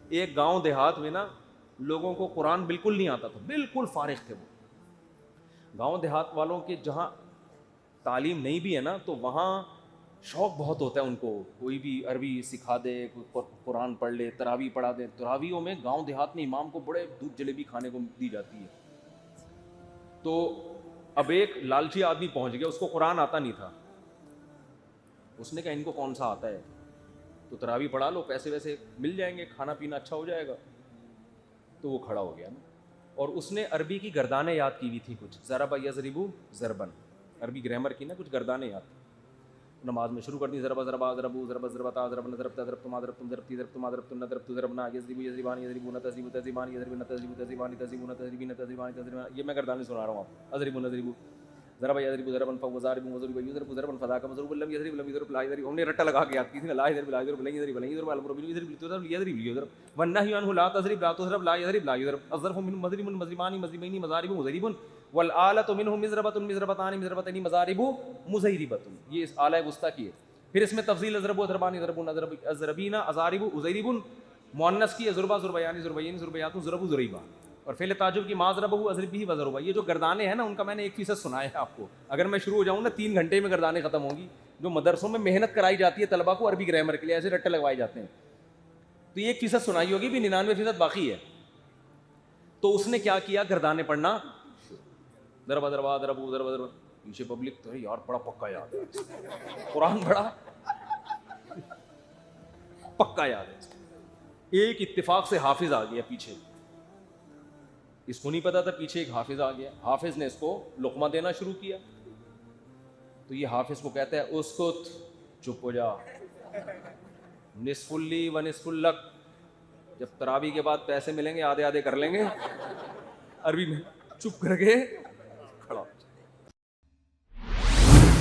ایک گاؤں دیہات میں نا لوگوں کو قرآن بالکل نہیں آتا تھا, بالکل فارغ تھے وہ. گاؤں دیہات والوں کے جہاں تعلیم نہیں بھی ہے نا تو وہاں شوق بہت ہوتا ہے ان کو, کوئی بھی عربی سکھا دے, کوئی قرآن پڑھ لے, تراویح پڑھا دے. تراویحوں میں گاؤں دیہات میں امام کو بڑے دودھ جلیبی کھانے کو دی جاتی ہے. تو اب ایک لالچی آدمی پہنچ گیا, اس کو قرآن آتا نہیں تھا. اس نے کہا ان کو کون سا آتا ہے, تو تراویح پڑھا لو, پیسے ویسے مل جائیں گے, کھانا پینا اچھا ہو جائے گا. تو وہ کھڑا ہو گیا نا, اور اس نے عربی کی گردانیں یاد کی ہوئی تھی کچھ, ضرب یضرب ضربن, عربی گرامر کی نا کچھ گردانیں یاد. نماز میں شروع کر دی, ضرب ضربا ضربو ضرب ضربتا ضربن ضربتا ضربتما ضربتم ضربتی ضربتما ضربتن ضربت ضربنا یضرب یضربان یضربون تضرب تضربان یضربن تضرب تضربان تضربون تضربین تضربان تضربان. یہ میں گردانیں سنا رہا ہوں آپ. اضرب نضرب ضرب یضرب ضربا فهو ضارب وضرب یضرب ضربا فذاك مضروب لم یضرب لم یضرب لا یضرب. ہم نے رٹا لگا کے یاد کی تھی نا, لا یضرب لا یضرب لا یضرب لا یضرب الامر باليضرب تضرب یضرب یضرب والنهي عنه لا تضرب لا تضرب لا یضرب لا یضرب. الظرف من مضرب مضربان مضربین مضارب مضرب والآلة منه مضربة مضربتان مضربتين مضارب مزيربة. یہ اس آلہ وسطی کی ہے. پھر اس میں تفضیل اضرب و ضربان ضربون اضربین اضارب ازیرب, مؤنث کی ضربا ضربیان ضربین ضربیات ضرب ضریبا, اور فعل تعجب کی ما ضربہ اضربہ وضربہ. یہ جو گردانے ہیں نا ان کا میں نے 1% سنایا ہے آپ کو. اگر میں شروع ہو جاؤں نا 3 گھنٹے میں گردانے ختم ہوں گی. جو مدرسوں میں محنت کرائی جاتی ہے طلبہ کو عربی گرامر کے لیے, ایسے رٹے لگوائے جاتے ہیں, تو یہ 1% سنائی ہوگی, بھی 99% باقی ہے. تو اس نے کیا کیا, گردانے پڑھنا, ضربہ ضربہ ضربو ضربہ ضربہ. پیچھے پبلک تو یار بڑا پکا یاد ہے, قرآن بڑا پکا یاد ہے. ایک اتفاق سے حافظ آ گیا پیچھے, اس کو نہیں پتا تھا پیچھے ایک حافظ آ گیا. حافظ نے اس کو لقمہ دینا شروع کیا, تو یہ حافظ کو کہتا ہے اسکت, چپ ہو جا, نصف لی و نصف لک. جب تراویح کے بعد پیسے ملیں گے آدھے آدھے کر لیں گے, عربی میں چپ کر کے